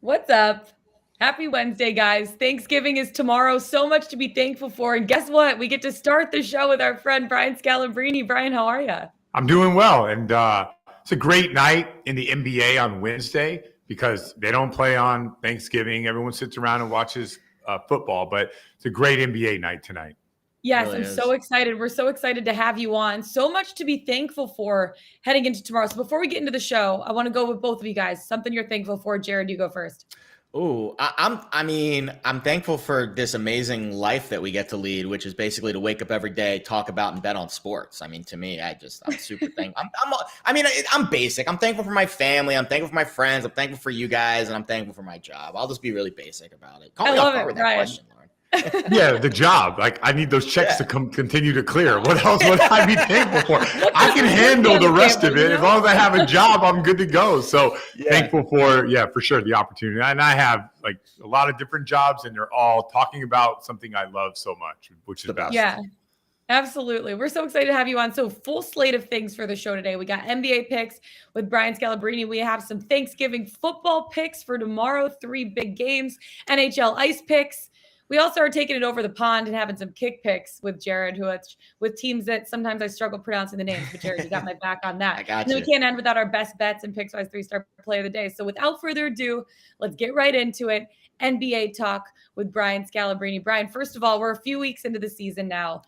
What's up? Happy Wednesday, guys. Thanksgiving is tomorrow. So much to be thankful for. And guess what? We get to start the show with our friend Brian Scalabrine. Brian, how are you? I'm doing well. And it's a great night in the NBA on Wednesday because they don't play on Thanksgiving. Everyone sits around and watches football, but it's a great NBA night tonight. Yes, I'm so excited. We're so excited to have you on. So much to be thankful for heading into tomorrow. So before we get into the show, I want to go with both of you guys. Something you're thankful for. Jared, you go first. Oh, I'm thankful for this amazing life that we get to lead, which is basically to wake up every day, talk about and bet on sports. I mean, to me, I'm super thankful. I'm basic. I'm thankful for my family. I'm thankful for my friends. I'm thankful for you guys, and I'm thankful for my job. I'll just be really basic about it. I love it, Ryan. Question, Lauren. Yeah, the job. Like, I need those checks to continue to clear. What else would I be thankful for? I can handle the rest of it. As long as I have a job, I'm good to go. So thankful for sure, the opportunity. And I have like a lot of different jobs, and they're all talking about something I love so much, which is the best. Yeah. Absolutely. We're so excited to have you on. So full slate of things for the show today. We got NBA picks with Brian Scalabrine. We have some Thanksgiving football picks for tomorrow, 3 big games, NHL ice picks. We also are taking it over the pond and having some kick picks with Jared, with teams that sometimes I struggle pronouncing the names. But Jared, you got my back on that. I got you. And we can't end without our best bets and Pickswise 3-star play of the day. So without further ado, let's get right into it. NBA talk with Brian Scalabrine. Brian, first of all, we're a few weeks into the season now.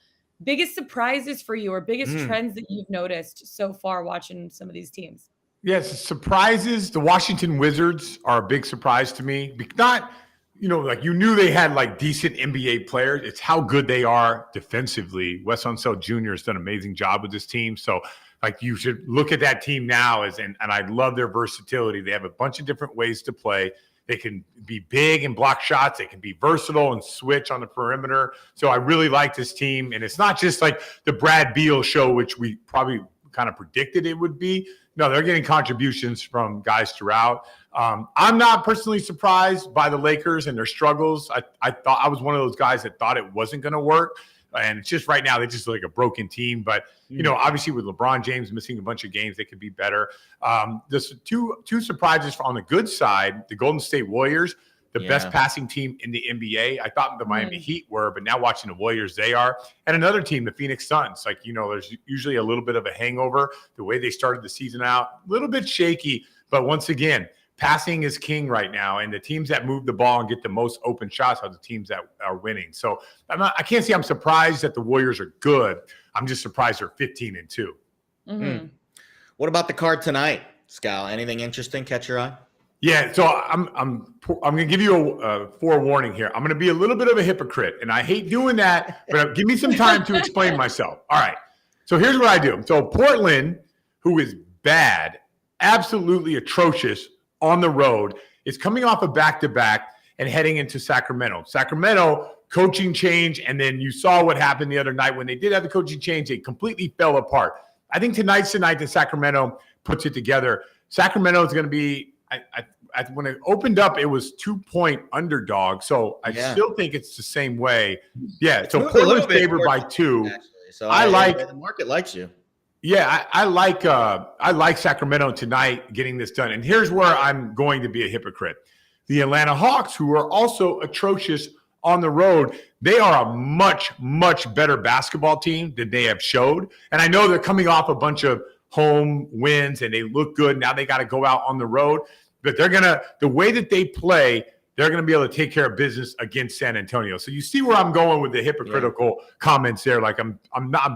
Biggest surprises for you or biggest trends that you've noticed so far watching some of these teams? Yes, surprises. The Washington Wizards are a big surprise to me. Not – like you knew they had like decent NBA players. It's how good they are defensively. Wes Unseld Jr. has done an amazing job with this team. So like you should look at that team now and I love their versatility. They have a bunch of different ways to play. They can be big and block shots. They can be versatile and switch on the perimeter. So I really like this team. And it's not just like the Brad Beal show, which we probably kind of predicted it would be. No, they're getting contributions from guys throughout. I'm not personally surprised by the Lakers and their struggles. I thought I was one of those guys that thought it wasn't going to work. And it's just right now, they just look like a broken team. But, obviously with LeBron James missing a bunch of games, they could be better. There's two surprises on the good side. The Golden State Warriors, the best passing team in the NBA. I thought the Miami Heat were, but now watching the Warriors, they are. And another team, the Phoenix Suns. Like, there's usually a little bit of a hangover. The way they started the season out, a little bit shaky. But once again, passing is king right now, and the teams that move the ball and get the most open shots are the teams that are winning. So I can't say I'm surprised that the Warriors are good. I'm just surprised they're 15-2. Mm-hmm. What about the card tonight, Scal? Anything interesting catch your eye? Yeah, so I'm going to give you a forewarning here. I'm going to be a little bit of a hypocrite, and I hate doing that, but give me some time to explain myself. All right, so here's what I do. So Portland, who is bad, absolutely atrocious on the road, is coming off a back-to-back and heading into Sacramento. Sacramento, coaching change, and then you saw what happened the other night. When they did have the coaching change, they completely fell apart. I think tonight's the night that Sacramento puts it together. Sacramento is going to be when it opened up, it was 2-point underdog. So I still think it's the same way. Yeah. So Portland's favored by 2. Actually. So I like the market likes you. Yeah, I like Sacramento tonight getting this done. And here's where I'm going to be a hypocrite. The Atlanta Hawks, who are also atrocious on the road, they are a much, much better basketball team than they have showed. And I know they're coming off a bunch of home wins and they look good. Now they got to go out on the road. But the way that they play, they're going to be able to take care of business against San Antonio. So you see where I'm going with the hypocritical comments there. Like I'm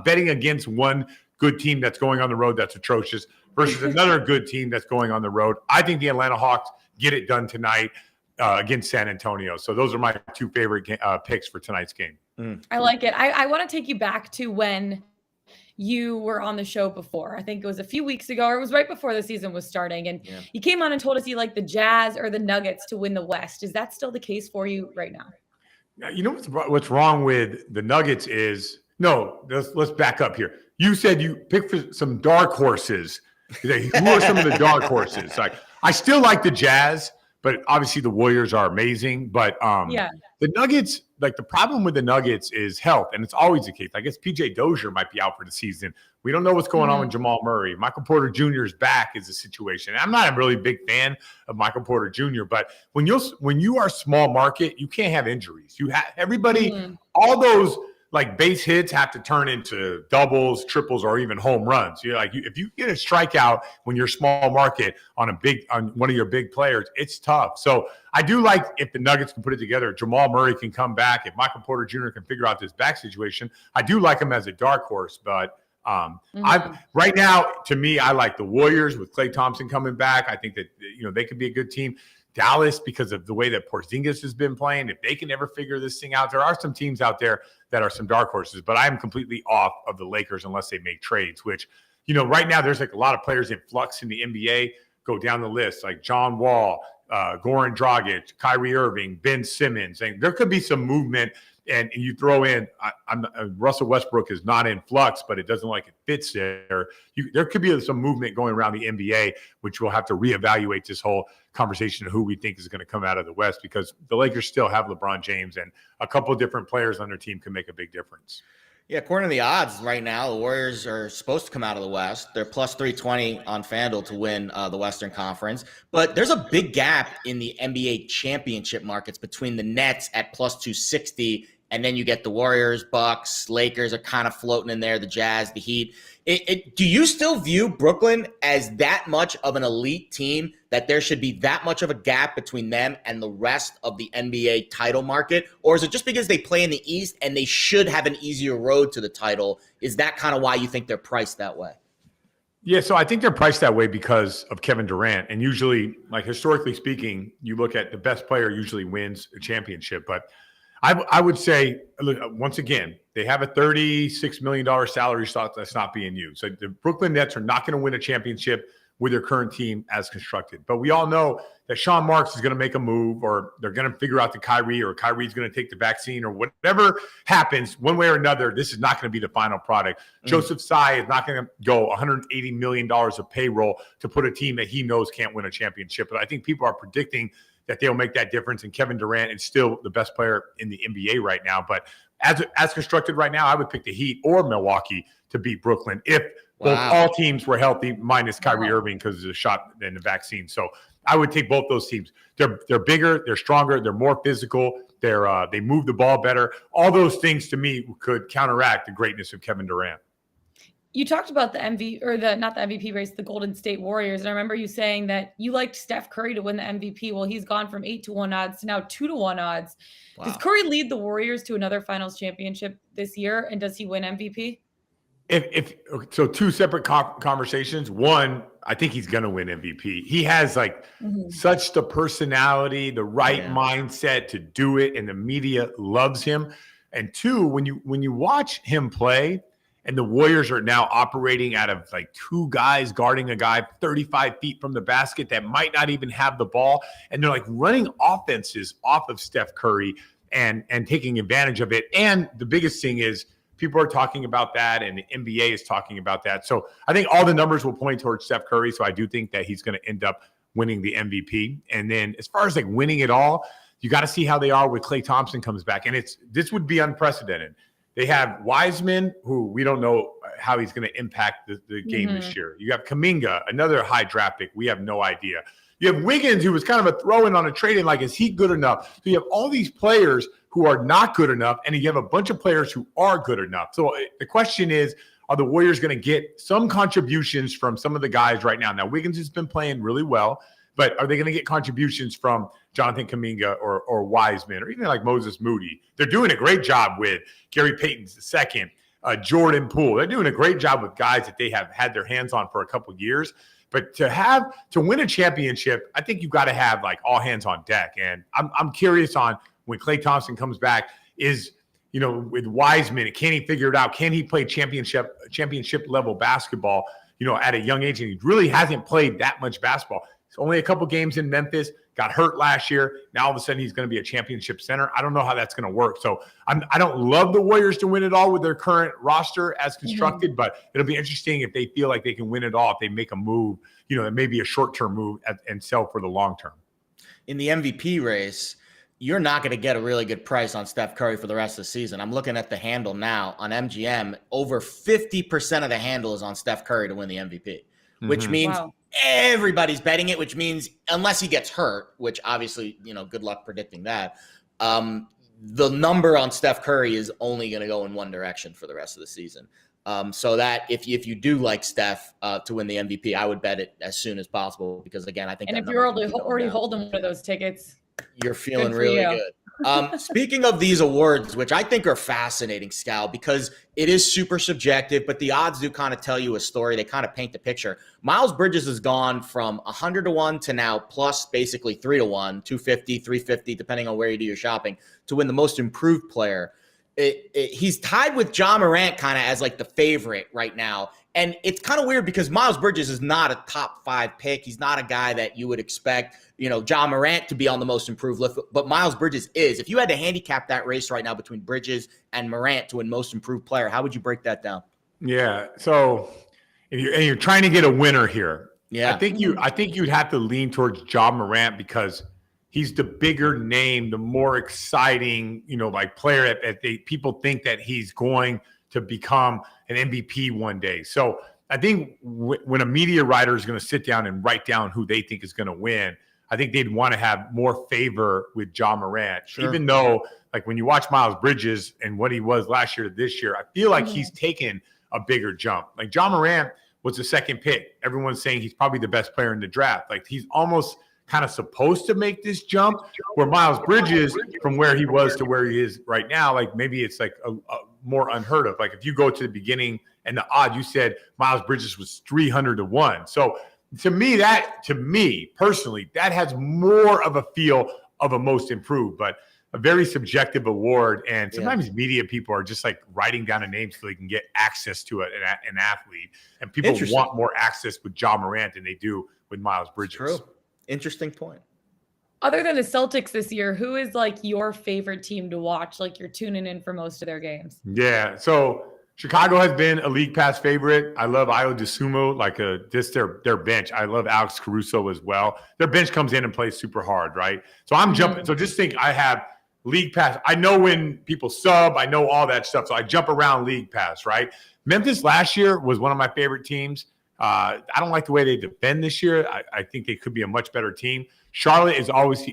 betting against one good team that's going on the road that's atrocious versus another good team that's going on the road. I think the Atlanta Hawks get it done tonight against San Antonio. So those are my 2 favorite picks for tonight's game. I like it. I want to take you back to when you were on the show before. I think it was a few weeks ago, or it was right before the season was starting. And you came on and told us you like the Jazz or the Nuggets to win the West. Is that still the case for you right now? You know what's wrong with the Nuggets is, no, let's back up here. You said you picked for some dark horses. Who are some of the dark horses? Like, I still like the Jazz, but obviously the Warriors are amazing. But the Nuggets, like the problem with the Nuggets is health, and it's always the case. I guess PJ Dozier might be out for the season. We don't know what's going on with Jamal Murray. Michael Porter Jr.'s back is a situation. I'm not a really big fan of Michael Porter Jr., but when you are a small market, you can't have injuries. You have everybody, all those like base hits have to turn into doubles, triples, or even home runs. You're like, if you get a strikeout when you're small market on one of your big players, it's tough. So I do like if the Nuggets can put it together. Jamal Murray can come back. If Michael Porter Jr. can figure out this back situation, I do like him as a dark horse. But right now, to me, I like the Warriors with Klay Thompson coming back. I think that they could be a good team. Dallas, because of the way that Porzingis has been playing, if they can ever figure this thing out, there are some teams out there that are some dark horses, but I am completely off of the Lakers unless they make trades, which, right now there's like a lot of players in flux in the NBA. Go down the list, like John Wall, Goran Dragic, Kyrie Irving, Ben Simmons, and there could be some movement. And you throw in, Russell Westbrook is not in flux, but it doesn't like it fits there. There could be some movement going around the NBA, which we'll have to reevaluate this whole conversation of who we think is going to come out of the West, because the Lakers still have LeBron James, and a couple of different players on their team can make a big difference. Yeah, according to the odds right now, the Warriors are supposed to come out of the West. They're plus 320 on FanDuel to win the Western Conference. But there's a big gap in the NBA championship markets between the Nets at plus 260, and then you get the Warriors, Bucks, Lakers are kind of floating in there, the Jazz, the Heat. Do you still view Brooklyn as that much of an elite team that there should be that much of a gap between them and the rest of the NBA title market? Or is it just because they play in the East and they should have an easier road to the title? Is that kind of why you think they're priced that way? Yeah, so I think they're priced that way because of Kevin Durant. And usually, like historically speaking, you look at the best player usually wins a championship. But I would say, look, once again, they have a $36 million salary slot that's not being used. So the Brooklyn Nets are not going to win a championship with their current team as constructed. But we all know that Sean Marks is going to make a move, or they're going to figure out the Kyrie, or Kyrie's going to take the vaccine, or whatever happens one way or another. This is not going to be the final product. Joseph Tsai is not going to go $180 million of payroll to put a team that he knows can't win a championship. But I think people are predicting that they'll make that difference. And Kevin Durant is still the best player in the NBA right now. But as constructed right now, I would pick the Heat or Milwaukee to beat Brooklyn if all teams were healthy, minus Kyrie Irving because of the shot and the vaccine. So I would take both those teams. They're bigger, they're stronger, they're more physical, they move the ball better. All those things to me could counteract the greatness of Kevin Durant. You talked about the not the MVP race, the Golden State Warriors. And I remember you saying that you liked Steph Curry to win the MVP. Well, he's gone from 8-1 odds to now 2-1 odds. Wow. Does Curry lead the Warriors to another finals championship this year? And does he win MVP? So two separate conversations. One, I think he's going to win MVP. He has such the personality, the right mindset to do it, and the media loves him. And two, when you watch him play, and the Warriors are now operating out of two guys guarding a guy 35 feet from the basket that might not even have the ball. And they're running offenses off of Steph Curry and taking advantage of it. And the biggest thing is people are talking about that, and the NBA is talking about that. So I think all the numbers will point towards Steph Curry. So I do think that he's going to end up winning the MVP. And then as far as winning it all, you got to see how they are with Klay Thompson comes back. And this would be unprecedented. They have Wiseman, who we don't know how he's going to impact the game this year. You have Kuminga, another high draft pick. We have no idea. You have Wiggins, who was kind of a throw-in on a trade-in, is he good enough? So you have all these players who are not good enough, and you have a bunch of players who are good enough. So the question is, are the Warriors going to get some contributions from some of the guys right now? Now, Wiggins has been playing really well, but are they going to get contributions from Jonathan Kuminga or Wiseman, or even Moses Moody? They're doing a great job with Gary Payton's the second, Jordan Poole. They're doing a great job with guys that they have had their hands on for a couple of years. But to win a championship, I think you've got to have all hands on deck. And I'm curious on when Klay Thompson comes back, with Wiseman, can he figure it out? Can he play championship level basketball, at a young age? And he really hasn't played that much basketball. It's only a couple games in Memphis, got hurt last year. Now all of a sudden he's going to be a championship center. I don't know how that's going to work. So I don't love the Warriors to win it all with their current roster as constructed, but it'll be interesting if they feel like they can win it all, if they make a move, it may be a short-term move and sell for the long term. in the MVP race, you're not going to get a really good price on Steph Curry for the rest of the season. I'm looking at the handle now on MGM. Over 50% of the handle is on Steph Curry to win the MVP, which means everybody's betting it, which means unless he gets hurt, which obviously, good luck predicting that, the number on Steph Curry is only going to go in one direction for the rest of the season. So that if you do like Steph to win the MVP, I would bet it as soon as possible because, again, I think. And if you're already holding one of those tickets, you're feeling really good. Speaking of these awards, which I think are fascinating, Scal, because it is super subjective, but the odds do kind of tell you a story. They kind of paint the picture. Miles Bridges has gone from 100-1 to now plus basically 3-1, 250, 350, depending on where you do your shopping, to win the most improved player. He's tied with Ja Morant kind of as like the favorite right now. And it's kind of weird because Miles Bridges is not a top 5 pick. He's not a guy that you would expect, Ja Morant to be on the most improved list, but Miles Bridges is. If you had to handicap that race right now between Bridges and Morant to win most improved player, how would you break that down? Yeah. So if you're trying to get a winner here, yeah, I think you'd have to lean towards Ja Morant because he's the bigger name, the more exciting, player that people think that he's going to become an MVP one day. So I think when a media writer is going to sit down and write down who they think is going to win, I think they'd want to have more favor with Ja Morant. Sure. Even though, like, when you watch Miles Bridges and what he was last year to this year, I feel like he's taken a bigger jump. Like, Ja Morant was the second pick. Everyone's saying he's probably the best player in the draft. Like, he's almost kind of supposed to make this jump, where Miles Bridges, from where he was to where he is right now, like, maybe it's like a more unheard of. Like, if you go to the beginning and the odd, you said Miles Bridges was 300-1. So to me personally, that has more of a feel of a most improved, but a very subjective award. And sometimes media people are just like writing down a name so they can get access to an athlete. And people want more access with Ja Morant than they do with Miles Bridges. True. Interesting point. Other than the Celtics this year, who is like your favorite team to watch? Like, you're tuning in for most of their games. Yeah. So Chicago has been a league pass favorite. I love Ayo Dosunmu, like just their bench. I love Alex Caruso as well. Their bench comes in and plays super hard, right? So I'm jumping. So just think I have league pass. I know when people sub. I know all that stuff. So I jump around league pass, right? Memphis last year was one of my favorite teams. I don't like the way they defend this year. I think they could be a much better team. Charlotte is always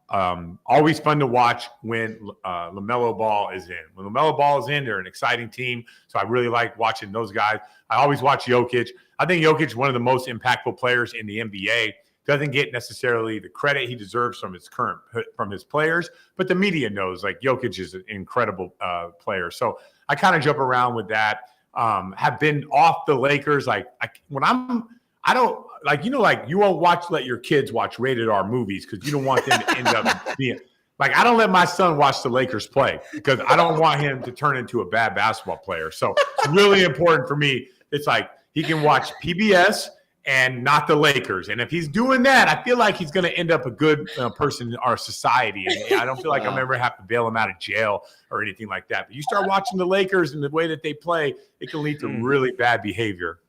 fun to watch when LaMelo Ball is in. When LaMelo Ball is in, they're an exciting team. So I really like watching those guys. I always watch Jokic. I think Jokic is one of the most impactful players in the NBA. Doesn't get necessarily the credit he deserves from his players, but the media knows like Jokic is an incredible player. So I kind of jump around with that. Have been off the Lakers. Like I don't like, you won't let your kids watch rated R movies because you don't want them to end up being like, I don't let my son watch the Lakers play because I don't want him to turn into a bad basketball player. So it's really important for me. It's like he can watch PBS and not the Lakers. And if he's doing that, I feel like he's going to end up a good person in our society. And I don't feel like I'm ever have to bail him out of jail or anything like that. But you start watching the Lakers and the way that they play, it can lead to really bad behavior.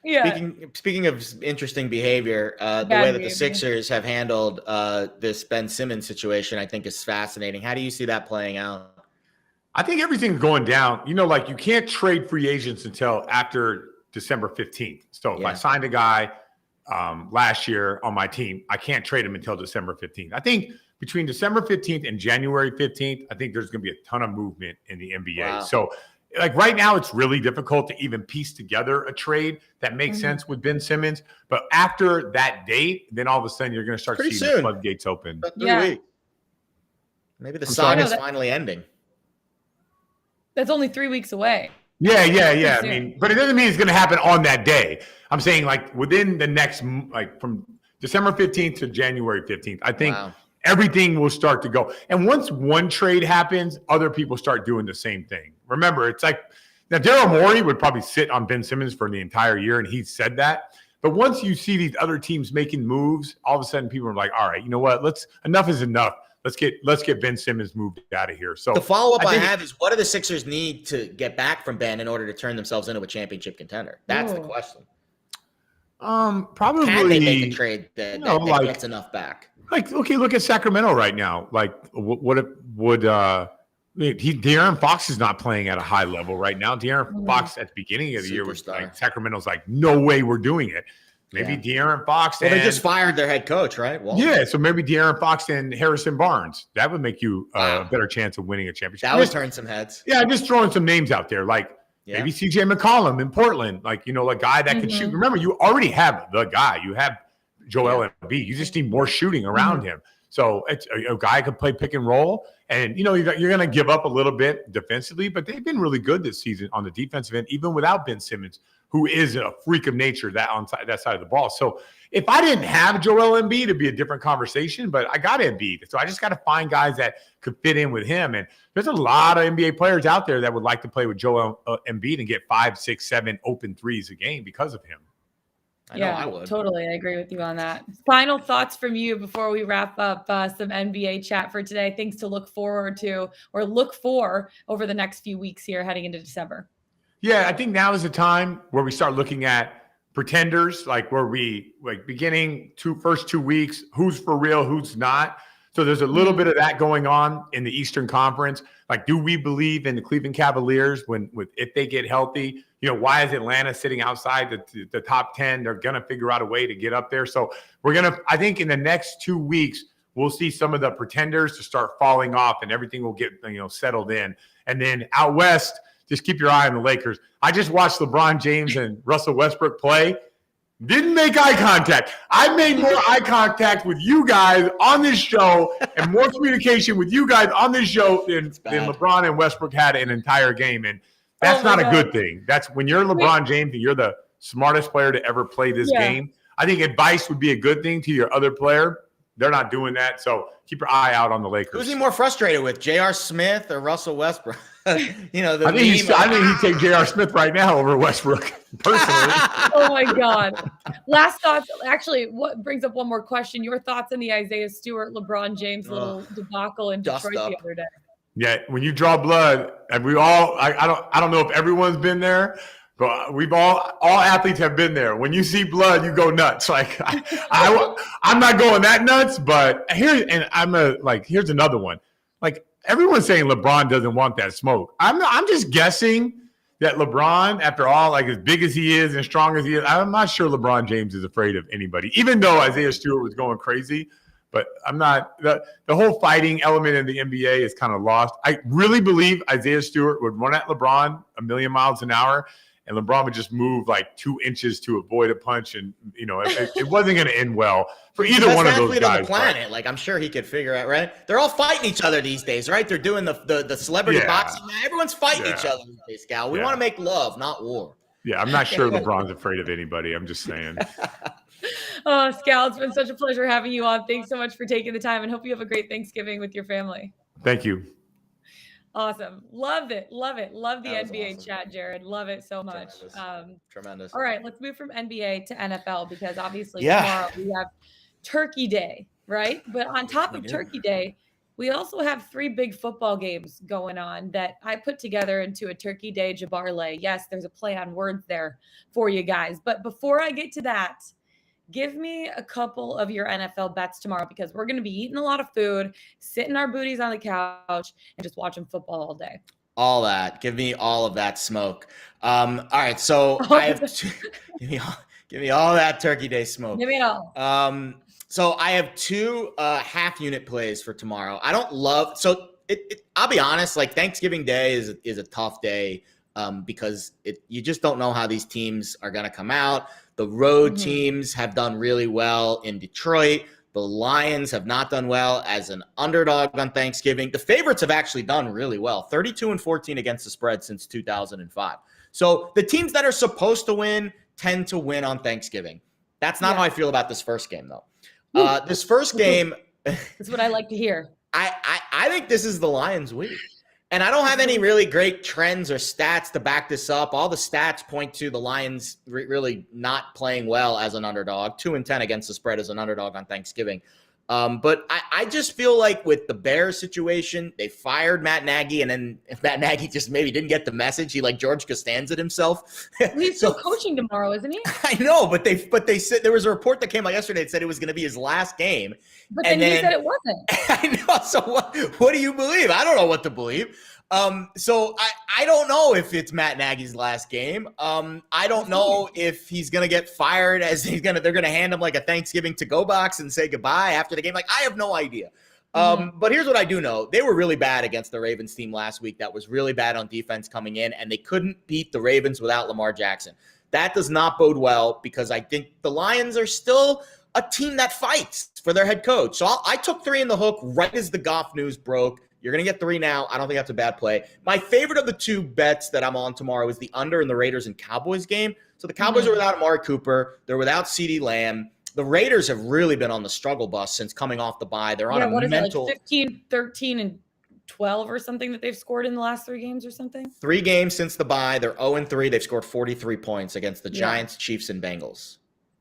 Yeah. Speaking of interesting behavior, the way that the Sixers have handled this Ben Simmons situation, I think is fascinating. How do you see that playing out? I think everything's going down. You can't trade free agents until after December 15th. So if I signed a guy last year on my team, I can't trade him until December 15th. I think between December 15th and January 15th, I think there's going to be a ton of movement in the NBA. Wow. So like right now, it's really difficult to even piece together a trade that makes sense with Ben Simmons. But after that date, then all of a sudden you're going to start seeing the floodgates open. About 3 weeks. Maybe the saga is finally ending. That's only 3 weeks away. Yeah. I mean, but it doesn't mean it's going to happen on that day. I'm saying like within the next, like from December 15th to January 15th, I think everything will start to go. And once one trade happens, other people start doing the same thing. Remember, it's like now Daryl Morey would probably sit on Ben Simmons for the entire year, and he said that. But once you see these other teams making moves, all of a sudden people are like, all right, you know what? Enough is enough. Let's get Ben Simmons moved out of here. So the follow-up I have is, what do the Sixers need to get back from Ben in order to turn themselves into a championship contender? That's the question. Probably can they make a trade that gets enough back? Like, okay, look at Sacramento right now. Like, De'Aaron Fox is not playing at a high level right now. De'Aaron Fox at the beginning of the year was like, Sacramento's like, no way we're doing it. Maybe De'Aaron Fox. Well, they just fired their head coach, right? Yeah, so maybe De'Aaron Fox and Harrison Barnes. That would make you a better chance of winning a championship. That would turn some heads. Yeah, just throwing some names out there. Like, maybe CJ McCollum in Portland. Like, a guy that can shoot. Remember, you already have the guy. You have Joel Embiid. You just need more shooting around him. So it's a guy could play pick and roll. And, you're going to give up a little bit defensively, but they've been really good this season on the defensive end, even without Ben Simmons, who is a freak of nature that side of the ball. So if I didn't have Joel Embiid, it'd be a different conversation, but I got Embiid. So I just got to find guys that could fit in with him. And there's a lot of NBA players out there that would like to play with Joel Embiid and get 5, 6, 7 open threes a game because of him. I know I would. Totally. I agree with you on that. Final thoughts from you before we wrap up some NBA chat for today. Things to look forward to or look for over the next few weeks here heading into December. Yeah, I think now is the time where we start looking at pretenders, like where we beginning first 2 weeks, who's for real, who's not. So there's a little bit of that going on in the Eastern Conference. Like, do we believe in the Cleveland Cavaliers if they get healthy? Why is Atlanta sitting outside the top 10? They're going to figure out a way to get up there. So I think in the next 2 weeks, we'll see some of the pretenders to start falling off and everything will get, settled in. And then out West, just keep your eye on the Lakers. I just watched LeBron James and Russell Westbrook play. Didn't make eye contact. I made more eye contact with you guys on this show and more communication with you guys on this show than LeBron and Westbrook had an entire game. And that's not a good thing. That's when you're LeBron James and you're the smartest player to ever play this game. I think advice would be a good thing to your other player. They're not doing that. So keep your eye out on the Lakers. Who's he more frustrated with, J.R. Smith or Russell Westbrook? I think he'd take J.R. Smith right now over Westbrook, personally. Oh, my God. Last thoughts. Actually, what brings up one more question. Your thoughts on the Isaiah Stewart, LeBron James little debacle in Detroit the other day? Yeah, when you draw blood, and we all, I don't know if everyone's been there, but we've all athletes have been there. When you see blood, you go nuts. Like I'm not going that nuts, but here's another one. Like, everyone's saying LeBron doesn't want that smoke. I'm just guessing that LeBron, after all, like as big as he is and strong as he is, I'm not sure LeBron James is afraid of anybody, even though Isaiah Stewart was going crazy. But I'm not. The whole fighting element in the NBA is kind of lost. I really believe Isaiah Stewart would run at LeBron a million miles an hour, and LeBron would just move like 2 inches to avoid a punch, and it wasn't going to end well for either one of those guys. On the planet, like, I'm sure he could figure out. Right? They're all fighting each other these days, right? They're doing the celebrity boxing. Everyone's fighting each other these days, Gal. We want to make love, not war. Yeah, I'm not sure LeBron's afraid of anybody. I'm just saying. Oh, Scal, it's been such a pleasure having you on. Thanks so much for taking the time, and hope you have a great Thanksgiving with your family. Thank you. Awesome. Loved it. Love it. Love the NBA chat, Jared. Love it so much. Tremendous. All right, let's move from NBA to NFL because obviously tomorrow we have Turkey Day, right? But on top of Turkey Day, we also have 3 big football games going on that I put together into a Turkey Day Jabarlay. Yes, there's a play on words there for you guys. But before I get to that, give me a couple of your NFL bets tomorrow because we're going to be eating a lot of food, sitting our booties on the couch, and just watching football all day. All that. Give me all of that smoke. All right, so I have give me all that Turkey Day smoke. Give me it all. So I have 2 half unit plays for tomorrow. I don't love I'll be honest, like Thanksgiving Day is a tough day because you just don't know how these teams are going to come out. The road teams have done really well in Detroit. The Lions have not done well as an underdog on Thanksgiving. The favorites have actually done really well, 32-14 against the spread since 2005. So the teams that are supposed to win tend to win on Thanksgiving. That's not how I feel about this first game, though. This first game, that's what I like to hear. I think this is the Lions' week. And I don't have any really great trends or stats to back this up. All the stats point to the Lions really not playing well as an underdog. 2-10 against the spread as an underdog on Thanksgiving. But I just feel like with the Bears situation, they fired Matt Nagy, and then if Matt Nagy just maybe didn't get the message, he like George Costanza'd himself. He's still coaching tomorrow, isn't he? I know, but they said there was a report that came out yesterday that said it was going to be his last game. But then he said it wasn't. I know. So what do you believe? I don't know what to believe. So I don't know if it's Matt Nagy's last game. I don't know if he's gonna get fired they're gonna hand him like a Thanksgiving to-go box and say goodbye after the game. Like, I have no idea. But here's what I do know. They were really bad against the Ravens team last week. That was really bad on defense coming in, and they couldn't beat the Ravens without Lamar Jackson. That does not bode well, because I think the Lions are still a team that fights for their head coach. So I took 3 in the hook right as the Goff news broke. You're going to get 3 now. I don't think that's a bad play. My favorite of the 2 bets that I'm on tomorrow is the under in the Raiders and Cowboys game. So the Cowboys are without Amari Cooper. They're without CeeDee Lamb. The Raiders have really been on the struggle bus since coming off the bye. They're on a mental... 15, 13, and 12 or something that they've scored in the last 3 games or something? 3 games since the bye. They're 0-3. They've scored 43 points against the Giants, Chiefs, and Bengals.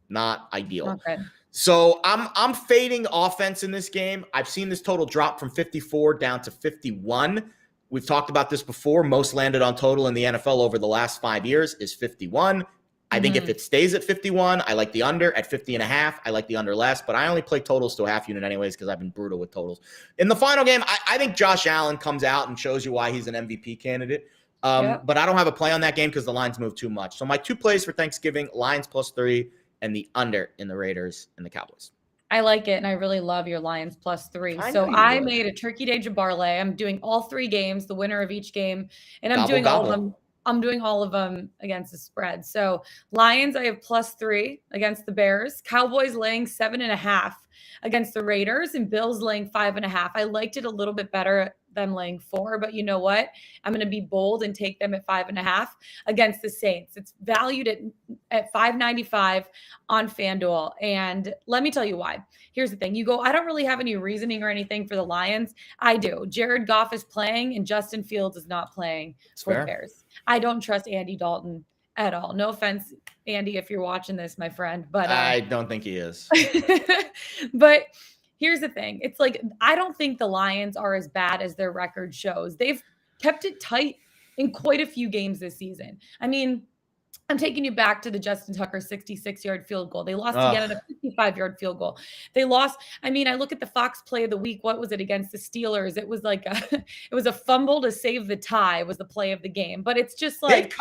Not ideal. Not good. So I'm fading offense in this game. I've seen this total drop from 54 down to 51. We've talked about this before. Most landed on total in the NFL over the last 5 years is 51. I think if it stays at 51, I like the under. At 50.5, I like the under less. But I only play totals to a half unit anyways because I've been brutal with totals. In the final game, I think Josh Allen comes out and shows you why he's an MVP candidate. But I don't have a play on that game because the lines move too much. So my 2 plays for Thanksgiving, Lions +3. And the under in the Raiders and the Cowboys. I like it, and I really love your Lions +3. So I made a Turkey Day Jabbarlay. I'm doing all 3 games, the winner of each game, and I'm doing all of them. I'm doing all of them against the spread. So Lions, I have +3 against the Bears. Cowboys laying 7.5 against the Raiders, and Bills laying 5.5. I liked it a little bit better them laying 4, but you know what? I'm going to be bold and take them at 5.5 against the Saints. It's valued at $5.95 on FanDuel. And let me tell you why. Here's the thing. You go, I don't really have any reasoning or anything for the Lions. I do. Jared Goff is playing and Justin Fields is not playing for the Bears. I don't trust Andy Dalton at all. No offense, Andy, if you're watching this, my friend, but I don't think he is. But here's the thing. It's like, I don't think the Lions are as bad as their record shows. They've kept it tight in quite a few games this season. I mean, I'm taking you back to the Justin Tucker 66-yard field goal. They lost again at a 55-yard field goal. They lost. I mean, I look at the Fox play of the week. What was it against the Steelers? It was like it was a fumble to save the tie was the play of the game. But it's just like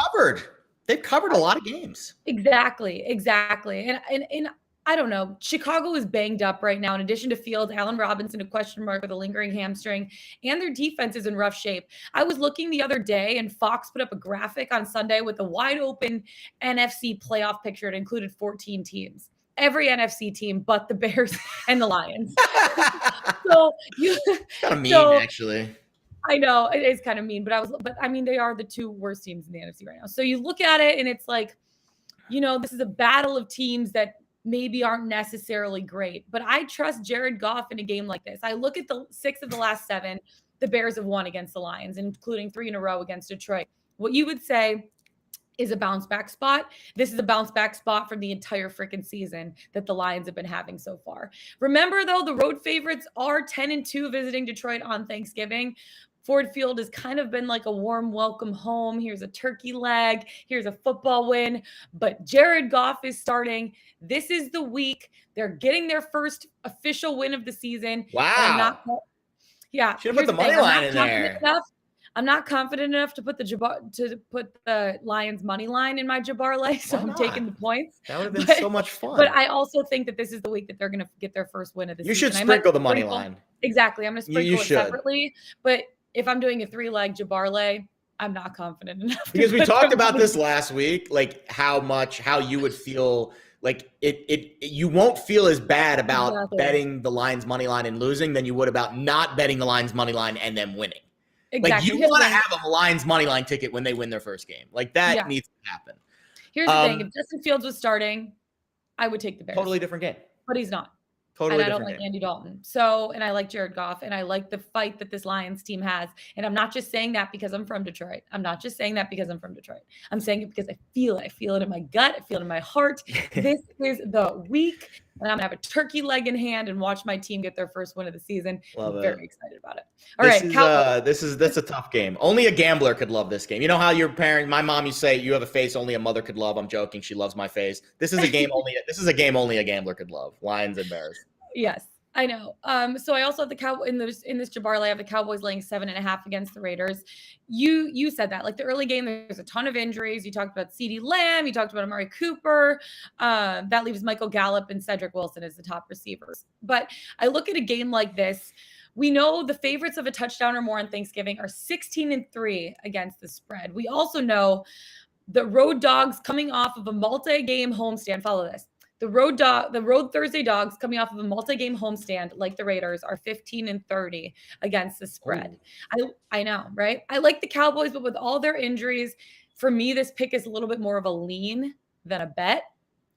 They've covered a lot of games. Exactly. And I don't know. Chicago is banged up right now. In addition to Fields, Allen Robinson, a question mark with a lingering hamstring, and their defense is in rough shape. I was looking the other day, and Fox put up a graphic on Sunday with a wide open NFC playoff picture. It included 14 teams. Every NFC team but the Bears and the Lions. So kind of mean, actually. I know it is kind of mean, but I mean, they are the 2 worst teams in the NFC right now. So you look at it and it's like, this is a battle of teams that maybe aren't necessarily great, but I trust Jared Goff in a game like this. I look at the 6 of the last 7, the Bears have won against the Lions, including 3 in a row against Detroit. What you would say is a bounce back spot. This is a bounce back spot from the entire freaking season that the Lions have been having so far. Remember though, the road favorites are 10-2 visiting Detroit on Thanksgiving. Ford Field has kind of been like a warm welcome home. Here's a turkey leg. Here's a football win. But Jared Goff is starting. This is the week. They're getting their first official win of the season. Wow. Should have put the money line in there. I'm not confident enough to put the Lions money line in my Jabbarlay, so I'm taking the points. That would have been so much fun. But I also think that this is the week that they're going to get their first win of the season. You should sprinkle the money line. Exactly. I'm going to sprinkle it separately. But if I'm doing a 3-leg Jabbarlay, I'm not confident enough. Because we talked about this last week, like how you would feel like you won't feel as bad about betting the Lions money line and losing than you would about not betting the Lions money line and them winning. Exactly. Like you want to have a Lions money line ticket when they win their first game. Like that needs to happen. Here's the thing. If Justin Fields was starting, I would take the Bears. Totally different game. But he's not. Totally and I don't like Andy Dalton. So, and I like Jared Goff, and I like the fight that this Lions team has. And I'm not just saying that because I'm from Detroit. I'm saying it because I feel it. I feel it in my gut. I feel it in my heart. This is the week and I'm gonna have a turkey leg in hand and watch my team get their first win of the season. Love I'm it. very excited about it. All right, Cowboys. That's a tough game. Only a gambler could love this game. You know how your parent, my mom, you say you have a face only a mother could love. I'm joking. She loves my face. This is a game only a gambler could love. Lions and Bears. Yes, I know. So I also have the Cowboys in this Jabbar. I have the Cowboys laying 7.5 against the Raiders. You said that, like, the early game, there's a ton of injuries. You talked about CeeDee Lamb. You talked about Amari Cooper. That leaves Michael Gallup and Cedric Wilson as the top receivers. But I look at a game like this. We know the favorites of a touchdown or more on Thanksgiving are 16-3 against the spread. We also know the road dogs coming off of a multi-game homestand. Follow this. The road Thursday dogs coming off of a multi-game homestand like the Raiders are 15-30 against the spread. I know, right? I like the Cowboys, but with all their injuries, for me, this pick is a little bit more of a lean than a bet.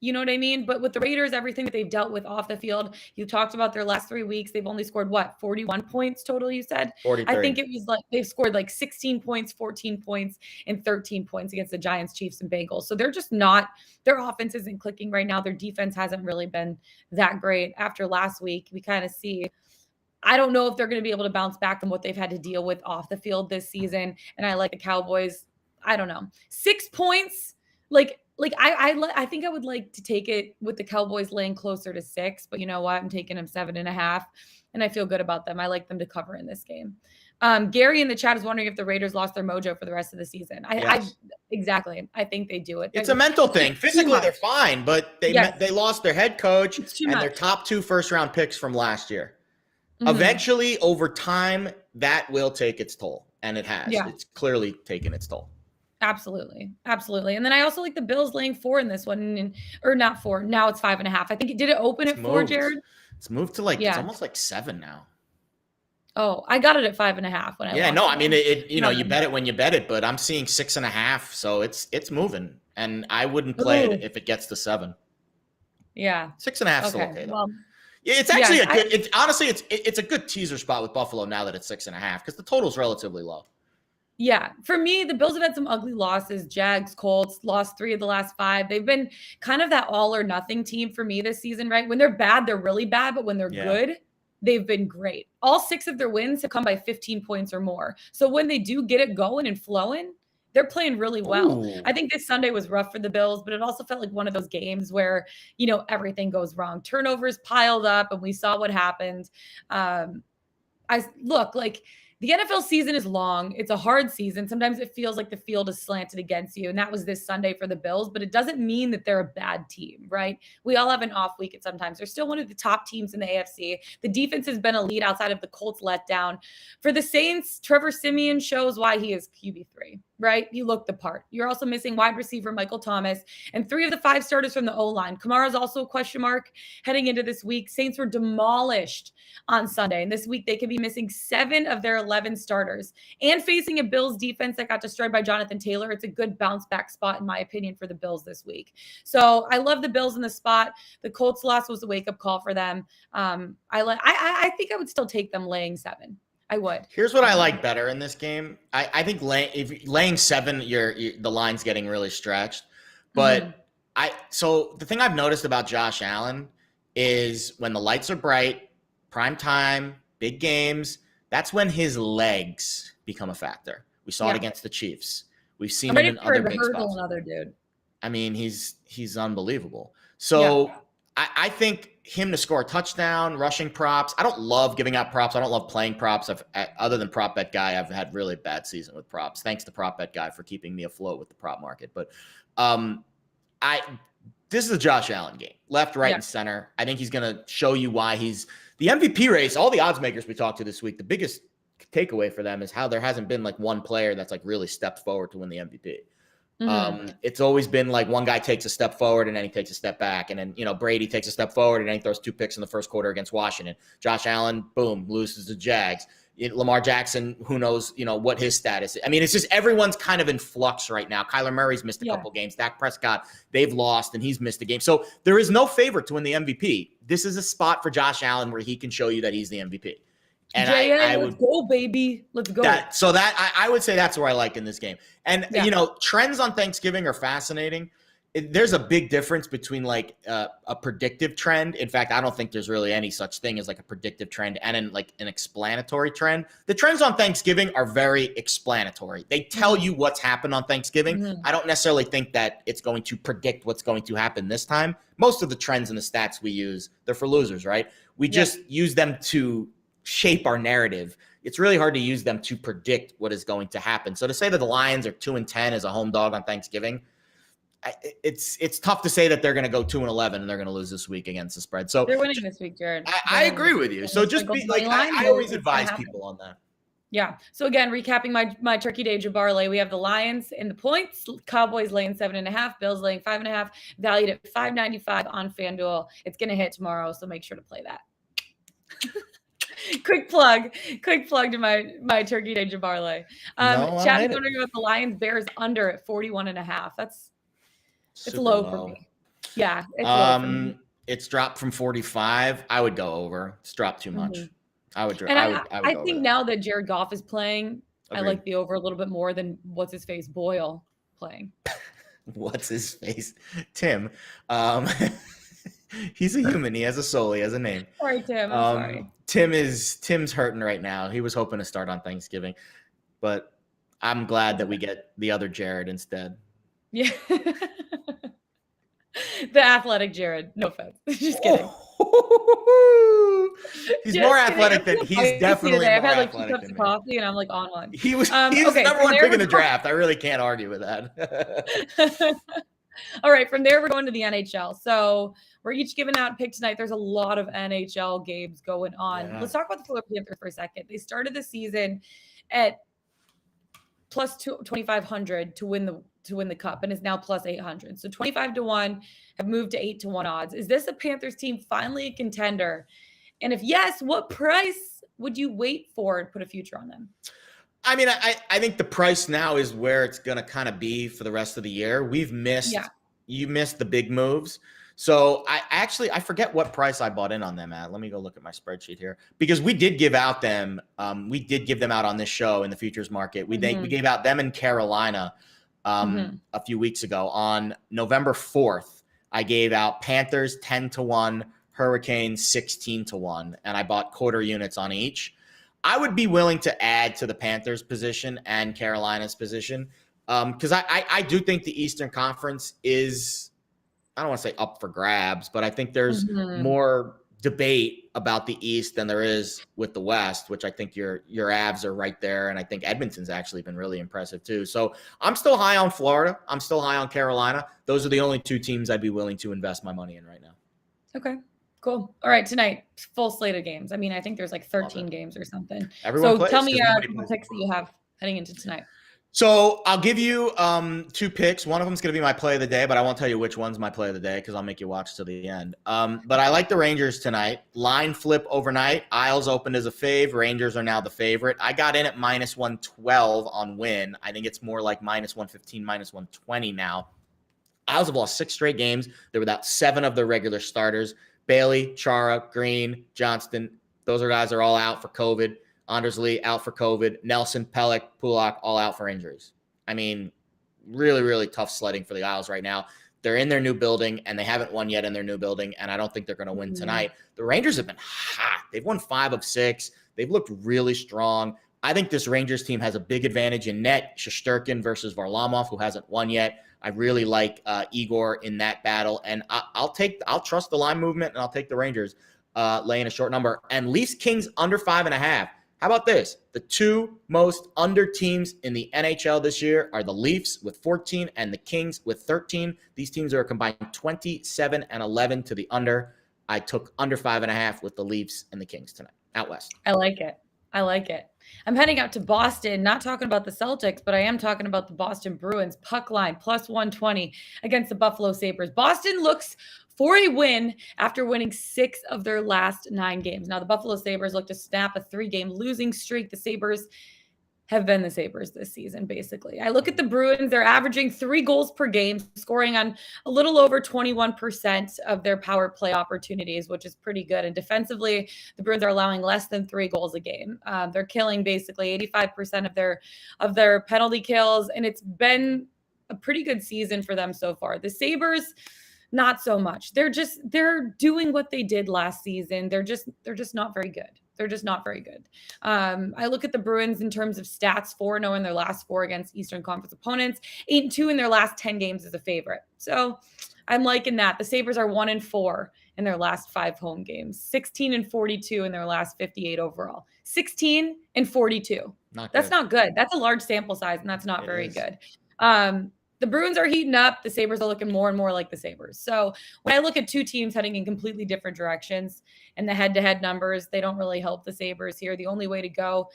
You know what I mean? But with the Raiders, everything that they've dealt with off the field, you talked about their last 3 weeks. They've only scored 41 points total, you said? 43. I think it was like they've scored like 16 points, 14 points, and 13 points against the Giants, Chiefs, and Bengals. So they're just not, their offense isn't clicking right now. Their defense hasn't really been that great. After last week, we kind of see, I don't know if they're going to be able to bounce back from what they've had to deal with off the field this season. And I like the Cowboys. I don't know. 6 points, I think I would like to take it with the Cowboys laying closer to 6, but you know what? I'm taking them 7.5, and I feel good about them. I like them to cover in this game. Gary in the chat is wondering if the Raiders lost their mojo for the rest of the season. Exactly. I think they do it. It's a mental thing. Physically, they're fine, but they lost their head coach and their top 2 first-round picks from last year. Mm-hmm. Eventually, over time, that will take its toll, and it has. Yeah. It's clearly taken its toll. Absolutely. And then I also like the Bills laying 4 in this one, or not 4. Now it's 5.5. I think did it open at 4, Jared? It's moved to it's almost like 7 now. Oh, I got it at 5.5 when I. Yeah, no, I mean you bet it when you bet it, but I'm seeing 6.5, so it's moving, and I wouldn't play it if it gets to 7. Yeah, 6.5 is still okay though. Well, it's actually it's a good teaser spot with Buffalo now that it's 6.5 because the total's relatively low. Yeah, for me, the Bills have had some ugly losses. Jags, Colts, lost 3 of the last 5. They've been kind of that all or nothing team for me this season, right? When they're bad, they're really bad, but when they're good, they've been great. All 6 of their wins have come by 15 points or more. So when they do get it going and flowing, they're playing really well. Ooh. I think this Sunday was rough for the Bills, but it also felt like one of those games where, everything goes wrong. Turnovers piled up, and we saw what happened. The NFL season is long. It's a hard season. Sometimes it feels like the field is slanted against you. And that was this Sunday for the Bills, but it doesn't mean that they're a bad team, right? We all have an off week at sometimes. They're still one of the top teams in the AFC. The defense has been elite outside of the Colts letdown. For the Saints, Trevor Siemian shows why he is QB3, right? He looked the part. You're also missing wide receiver Michael Thomas and 3 of the 5 starters from the O-line. Kamara's also a question mark heading into this week. Saints were demolished on Sunday. And this week they could be missing 7 of their 11 starters and facing a Bills defense that got destroyed by Jonathan Taylor. It's a good bounce back spot, in my opinion, for the Bills this week. So I love the Bills in the spot. The Colts loss was a wake up call for them. I think I would still take them laying 7. I would. Here's what I like better in this game. I think laying 7, the line's getting really stretched. But so the thing I've noticed about Josh Allen is when the lights are bright, prime time, big games, that's when his legs become a factor. We saw it against the Chiefs. We've seen him in other big spots. Another dude. I mean, he's unbelievable. So I think him to score a touchdown, rushing props. I don't love giving out props. I don't love playing props. Other than Prop Bet Guy, I've had really bad season with props. Thanks to Prop Bet Guy for keeping me afloat with the prop market. But this is a Josh Allen game, left, right, and center. I think he's going to show you why he's the MVP race. All the odds makers we talked to this week, the biggest takeaway for them is how there hasn't been like one player that's like really stepped forward to win the MVP. It's always been like one guy takes a step forward and then he takes a step back. And then, Brady takes a step forward and then he throws 2 picks in the first quarter against Washington. Josh Allen, boom, loses to Jags. Lamar Jackson, who knows, what his status is. I mean, it's just everyone's kind of in flux right now. Kyler Murray's missed a couple games. Dak Prescott, they've lost and he's missed a game. So there is no favorite to win the MVP. This is a spot for Josh Allen where he can show you that he's the MVP. And let's go, baby. Let's go. I would say that's where I like in this game. And, trends on Thanksgiving are fascinating. there's a big difference between like a predictive trend. In fact, I don't think there's really any such thing as like a predictive trend and an explanatory trend. The trends on Thanksgiving are very explanatory. They tell you what's happened on Thanksgiving. I don't necessarily think that it's going to predict what's going to happen this time. Most of the trends and the stats we use, they're for losers, right? We just use them to shape our narrative. It's really hard to use them to predict what is going to happen. So to say that the Lions are 2-10 as a home dog on Thanksgiving, it's tough to say that they're going to go 2-11 and they're going to lose this week against the spread. So they're winning this week, Jared. I agree with you. So just be like, I always advise people on that. Yeah. So again, recapping my Turkey Day parlay, we have the Lions in the points, Cowboys laying 7.5, Bills laying 5.5, valued at $5.95 on FanDuel. It's going to hit tomorrow, so make sure to play that. Quick plug to my Turkey Day parlay. Chad is wondering about the Lions Bears under at 41.5. It's low for me. Yeah, it's low for me. It's dropped from 45. I would go over. It's dropped too much. I would think now that Jared Goff is playing, agreed. I like the over a little bit more than what's his face Boyle playing. What's his face? Tim. He's a human. He has a soul. He has a name. Sorry, Tim. I'm sorry. Tim's hurting right now. He was hoping to start on Thanksgiving, but I'm glad that we get the other Jared instead. Yeah. The athletic Jared. No offense. Just kidding. He's more athletic than he's definitely more I've had like 2 athletic cups of coffee and I'm like on one. He was number one pick in the draft. I really can't argue with that. All right, from there we're going to the NHL. So we're each giving out a pick tonight. There's a lot of NHL games going on. Yeah. Let's talk about the Florida Panthers for a second. They started the season at plus 2,500 to win the cup, and is now plus 800. So 25-1 have moved to 8-1 odds. Is this a Panthers team finally a contender? And if yes, what price would you wait for and put a future on them? I mean, I think the price now is where it's going to kind of be for the rest of the year. You missed the big moves. So I forget what price I bought in on them at. Let me go look at my spreadsheet here, because we did give out them. We did give them out on this show in the futures market. We gave out them in Carolina a few weeks ago. On November 4th, I gave out Panthers 10-1, Hurricanes 16-1, and I bought quarter units on each. I would be willing to add to the Panthers position and Carolina's position because I do think the Eastern Conference is, I don't want to say up for grabs, but I think there's more debate about the East than there is with the West, which I think your Avs are right there. And I think Edmonton's actually been really impressive too. So I'm still high on Florida. I'm still high on Carolina. Those are the only 2 teams I'd be willing to invest my money in right now. Okay, cool. All right, tonight, full slate of games. I mean, I think there's like 13 games or something. Everyone plays, tell me the picks that you have heading into tonight. So I'll give you 2 picks. One of them is going to be my play of the day, but I won't tell you which one's my play of the day because I'll make you watch to the end. But I like the Rangers tonight. Line flip overnight. Isles opened as a fave. Rangers are now the favorite. I got in at minus 112 on win. I think it's more like minus 115, minus 120 now. Isles have lost 6 straight games. They're without 7 of their regular starters. Bailey, Chara, Green, Johnston. Those guys are all out for COVID. Anders Lee out for COVID. Nelson, Pelech, Pulak all out for injuries. I mean, really, really tough sledding for the Isles right now. They're in their new building, and they haven't won yet in their new building, and I don't think they're going to win tonight. The Rangers have been hot. They've won 5 of 6. They've looked really strong. I think this Rangers team has a big advantage in net. Shesterkin versus Varlamov, who hasn't won yet. I really like Igor in that battle, and I'll trust the line movement, and I'll take the Rangers laying a short number. And Leafs Kings under 5.5. How about this? The 2 most under teams in the NHL this year are the Leafs with 14 and the Kings with 13. These teams are combined 27 and 11 to the under. I took under 5.5 with the Leafs and the Kings tonight out west. I like it. I'm heading out to Boston, not talking about the Celtics, but I am talking about the Boston Bruins puck line plus 120 against the Buffalo Sabres. Boston looks for a win after winning 6 of their last 9 games. Now, the Buffalo Sabres look to snap a 3-game losing streak. The Sabres have been the Sabres this season, basically. I look at the Bruins. They're averaging 3 goals per game, scoring on a little over 21% of their power play opportunities, which is pretty good. And defensively, the Bruins are allowing less than 3 goals a game. They're killing basically 85% of their penalty kills. And it's been a pretty good season for them so far. The Sabres, not so much. They're doing what they did last season. They're just not very good. They're just not very good. I look at the Bruins in terms of stats: 4-0 in their last 4 against Eastern Conference opponents, 8-2 in their last 10 games as a favorite. So I'm liking that. The Sabres are 1-4 in their last 5 home games, 16-42 in their last 58 overall, 16-42. That's not good. That's a large sample size, and that's not very good. The Bruins are heating up. The Sabres are looking more and more like the Sabres. So when I look at two teams heading in completely different directions and the head-to-head numbers, they don't really help the Sabres here. The only way to go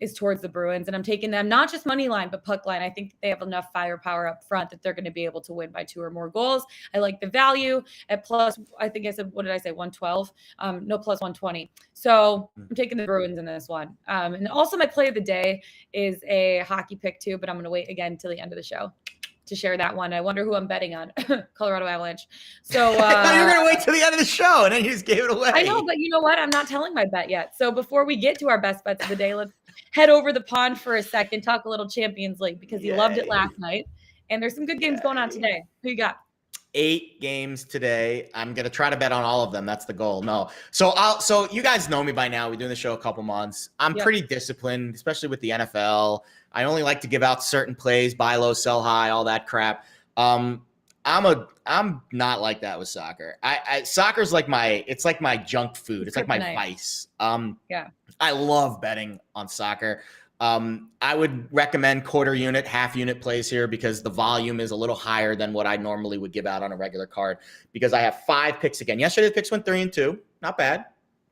is towards the Bruins, and I'm taking them not just money line, but puck line. I think they have enough firepower up front that they're going to be able to win by 2 or more goals. I like the value at plus, I think I said, what did I say, 112? No, plus 120. So I'm taking the Bruins in this one. And also my play of the day is a hockey pick too, but I'm going to wait again till the end of the show to share that one. I wonder who I'm betting on. Colorado Avalanche. So you're going to wait till the end of the show and then you just gave it away. I know, but you know what? I'm not telling my bet yet. So before we get to our best bets of the day, let's head over the pond for a second, talk a little Champions League because you loved it last night. And there's some good games going on today. Who you got? 8 games today. I'm going to try to bet on all of them. That's the goal. No. So you guys know me by now. We're doing the show a couple months. I'm pretty disciplined, especially with the NFL. I only like to give out certain plays, buy low, sell high, all that crap. I'm not like that with soccer. Soccer's like my junk food. It's like my vice. I love betting on soccer. I would recommend quarter unit, half unit plays here because the volume is a little higher than what I normally would give out on a regular card because I have 5 picks again. Yesterday the picks went 3-2. Not bad.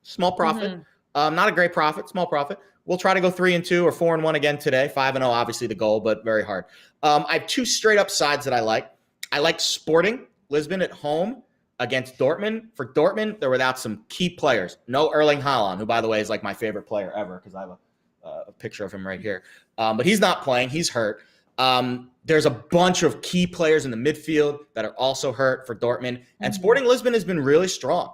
Small profit. Not a great profit, small profit. We'll try to go 3-2 or 4-1 again today. 5-0, obviously the goal, but very hard. I have 2 straight up sides that I like. I like Sporting Lisbon at home against Dortmund. For Dortmund, they're without some key players. No Erling Haaland, who, by the way, is like my favorite player ever because I have a picture of him right here. But he's not playing. He's hurt. There's a bunch of key players in the midfield that are also hurt for Dortmund. And Sporting Lisbon has been really strong.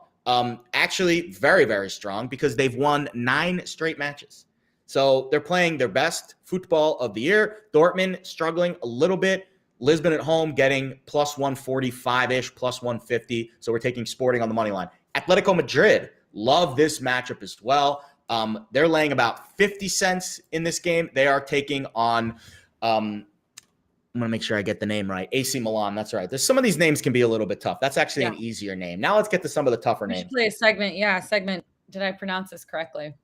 Actually, very, very strong because they've won 9 straight matches. So they're playing their best football of the year. Dortmund struggling a little bit. Lisbon at home getting plus 145-ish, plus 150. So we're taking Sporting on the money line. Atletico Madrid, love this matchup as well. They're laying about 50 cents in this game. They are taking on, I'm going to make sure I get the name right, AC Milan. That's right. Some of these names can be a little bit tough. That's actually an easier name. Now let's get to some of the tougher names. Play a segment. Yeah, segment. Did I pronounce this correctly?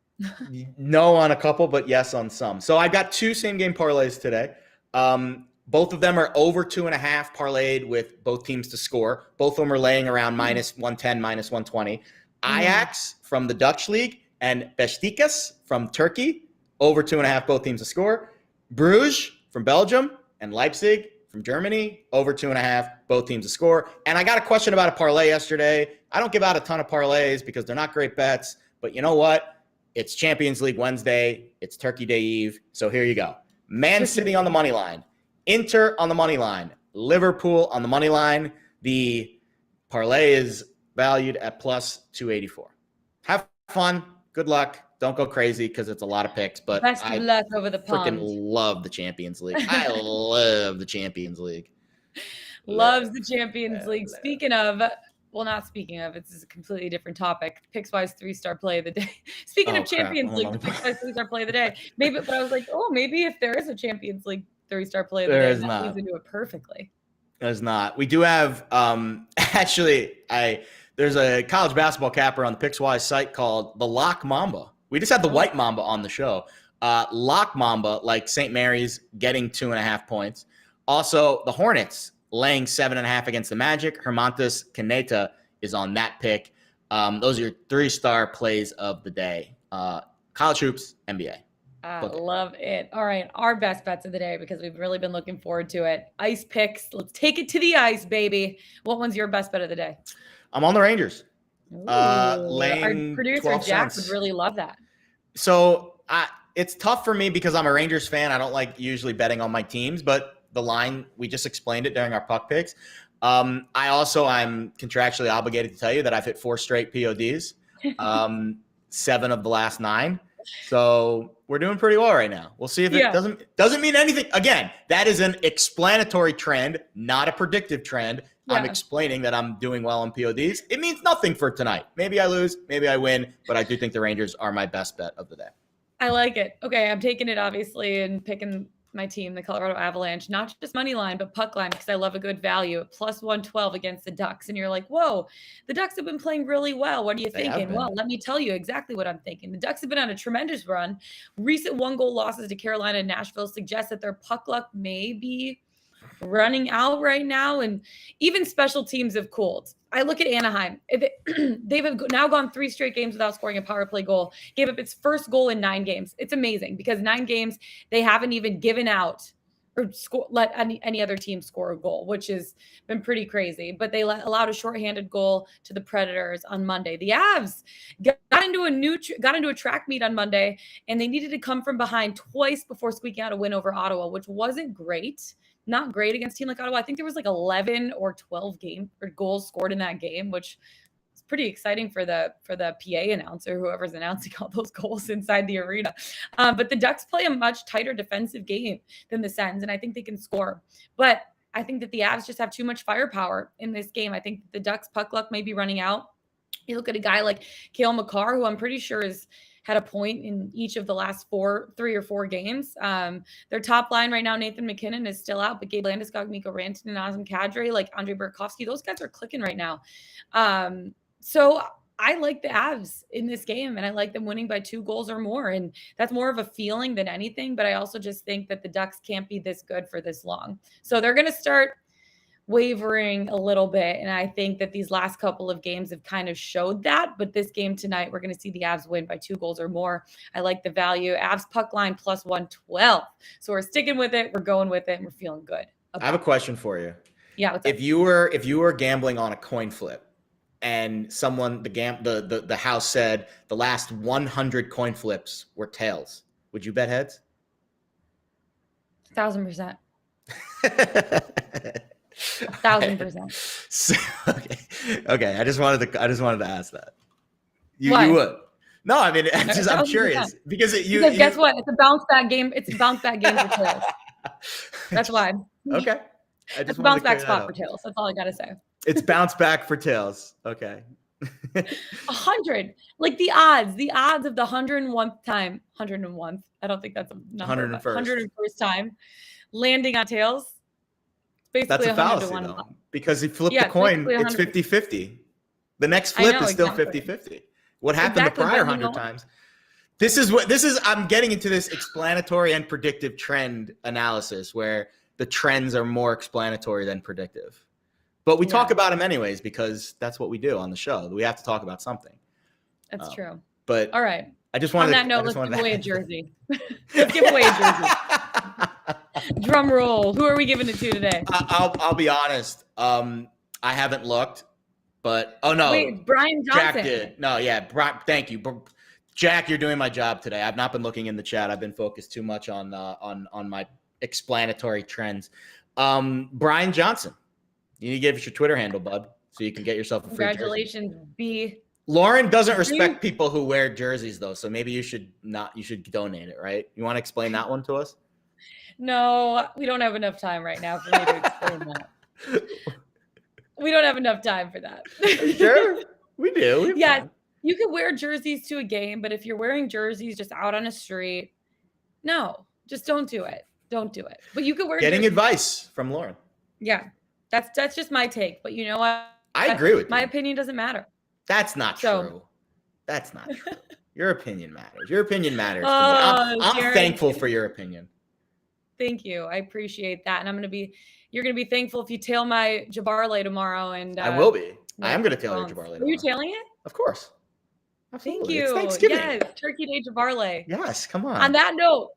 No on a couple, but yes on some. So I got 2 same-game parlays today. Both of them are over 2.5 parlayed with both teams to score. Both of them are laying around minus 110, minus 120. Ajax from the Dutch League and Beşiktaş from Turkey, over 2.5 both teams to score. Bruges from Belgium and Leipzig from Germany, over 2.5 both teams to score. And I got a question about a parlay yesterday. I don't give out a ton of parlays because they're not great bets, but you know what? It's Champions League Wednesday. It's Turkey Day Eve. So here you go. Man City on the money line. Inter on the money line. Liverpool on the money line. The parlay is valued at plus 284. Have fun. Good luck. Don't go crazy because it's a lot of picks. But best of luck over the pond. Freaking love the Champions League. I love the Champions League. Loves the Champions League. Speaking of, well, not speaking of, it's a completely different topic. Pickswise 3-star play of the day. Speaking of Champions League, the Pickswise 3-star play of the day. Maybe, but I was like, maybe if there is a Champions League 3-star play of the day, that leads into it perfectly. There's not. We do have, actually, there's a college basketball capper on the Pickswise site called the Lock Mamba. We just had the White Mamba on the show. Lock Mamba, like St. Mary's, getting 2.5 points. Also, the Hornets laying 7.5 against the Magic. Hermantas Kaneta is on that pick. Those are your 3-star plays of the day. College hoops, NBA. Love it. All right. Our best bets of the day because we've really been looking forward to it. Ice picks. Let's take it to the ice, baby. What one's your best bet of the day? I'm on the Rangers. Our producer Jack would really love that. So it's tough for me because I'm a Rangers fan. I don't like usually betting on my teams, but the line, we just explained it during our puck picks. I'm contractually obligated to tell you that I've hit 4 straight PODs, 7 of the last 9. So we're doing pretty well right now. We'll see if it doesn't mean anything. Again, that is an explanatory trend, not a predictive trend. Yeah. I'm explaining that I'm doing well on PODs. It means nothing for tonight. Maybe I lose, maybe I win, but I do think the Rangers are my best bet of the day. I like it. Okay, I'm taking it obviously and picking my team, the Colorado Avalanche, not just money line, but puck line, because I love a good value at plus 112 against the Ducks. And you're like, whoa, the Ducks have been playing really well. What are you thinking? Well, let me tell you exactly what I'm thinking. The Ducks have been on a tremendous run. Recent 1-goal losses to Carolina and Nashville suggest that their puck luck may be running out right now, and even special teams have cooled. I look at Anaheim. They've now gone 3 straight games without scoring a power play goal. Gave up its first goal in 9 games. It's amazing because 9 games they haven't even given out or let any other team score a goal, which has been pretty crazy. But they allowed a shorthanded goal to the Predators on Monday. The Avs got into a track meet on Monday, and they needed to come from behind twice before squeaking out a win over Ottawa, which wasn't great. Not great against a team like Ottawa. I think there was like 11 or 12 goals scored in that game, which is pretty exciting for the PA announcer, whoever's announcing all those goals inside the arena. But the Ducks play a much tighter defensive game than the Sens, and I think they can score. But I think that the Avs just have too much firepower in this game. I think the Ducks' puck luck may be running out. You look at a guy like Cale Makar, who I'm pretty sure is had a point in each of the last 3 or 4 games. Their top line right now, Nathan McKinnon is still out, but Gabe Landeskog, Mikko Rantanen, Nazem Kadri, like Andre Burakovsky, those guys are clicking right now. So I like the Avs in this game, and I like them winning by 2 goals or more. And that's more of a feeling than anything, but I also just think that the Ducks can't be this good for this long. So they're going to start wavering a little bit, and I think that these last couple of games have kind of showed that. But this game tonight, we're going to see the Avs win by 2 goals or more. I like the value. Avs puck line plus 112. So we're sticking with it. We're going with it, and we're feeling good. I have a question for you. Yeah. If you were gambling on a coin flip, and someone the house said the last 100 coin flips were tails, would you bet heads? 1,000%. 1,000%. So, okay. I just wanted to ask that. You would. No, I mean, I'm curious because guess what? It's a bounce back game. It's a bounce back game for tails. That's why. Okay. It's a bounce back spot for tails. That's all I gotta say. It's bounce back for tails. Okay. 100, like the odds of the 101th time, 101th. I don't think that's a number. 101st time landing on tails. That's a fallacy, though, because he flipped the coin, it's 50-50. The next flip is still 50-50. What happened the prior 100 times? I'm getting into this explanatory and predictive trend analysis where the trends are more explanatory than predictive. But we talk about them anyways because that's what we do on the show. We have to talk about something. That's true. But all right. I just wanted. On that note, let's give away a jersey. Let's give away a jersey. Drum roll. Who are we giving it to today? I'll be honest. I haven't looked, but wait, Brian Johnson. Jack did. No, yeah, thank you, Jack. You're doing my job today. I've not been looking in the chat. I've been focused too much on my explanatory trends. Brian Johnson. You need to give us your Twitter handle, bud, so you can get yourself a free jersey. Congratulations, B. Lauren doesn't respect people who wear jerseys, though, so maybe you should donate it, right? You want to explain that one to us? No, we don't have enough time right now for me to explain that. We don't have enough time for that. Sure, we do. Yeah, you can wear jerseys to a game, but if you're wearing jerseys just out on a street, no, just don't do it. Don't do it. But you could wear Getting advice from Lauren. Yeah. That's just my take, but you know what? I agree with you. My opinion doesn't matter. That's not true. That's not true. Your opinion matters. Your opinion matters. I'm thankful for your opinion. Thank you. I appreciate that. And you're going to be thankful if you tail my Jabbarley tomorrow. And I will be. I am going to tail your Jabbarley tomorrow. Are you tailing it? Of course. Absolutely. Thank you. It's Thanksgiving. Yes, Turkey Day Jabbarley. Yes, come on. On that note,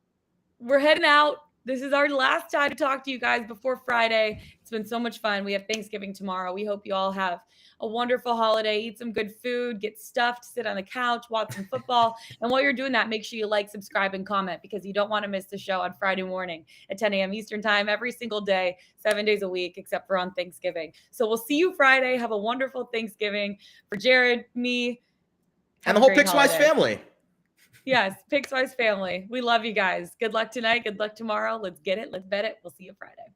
we're heading out. This is our last time to talk to you guys before Friday. It's been so much fun. We have Thanksgiving tomorrow. We hope you all have a wonderful holiday. Eat some good food, get stuffed, sit on the couch, watch some football. And while you're doing that, make sure you like, subscribe, and comment because you don't want to miss the show on Friday morning at 10 a.m. Eastern time every single day, 7 days a week, except for on Thanksgiving. So we'll see you Friday. Have a wonderful Thanksgiving. For Jared, me, and the whole Pickswise family. Yes, Pickswise family. We love you guys. Good luck tonight. Good luck tomorrow. Let's get it. Let's bet it. We'll see you Friday.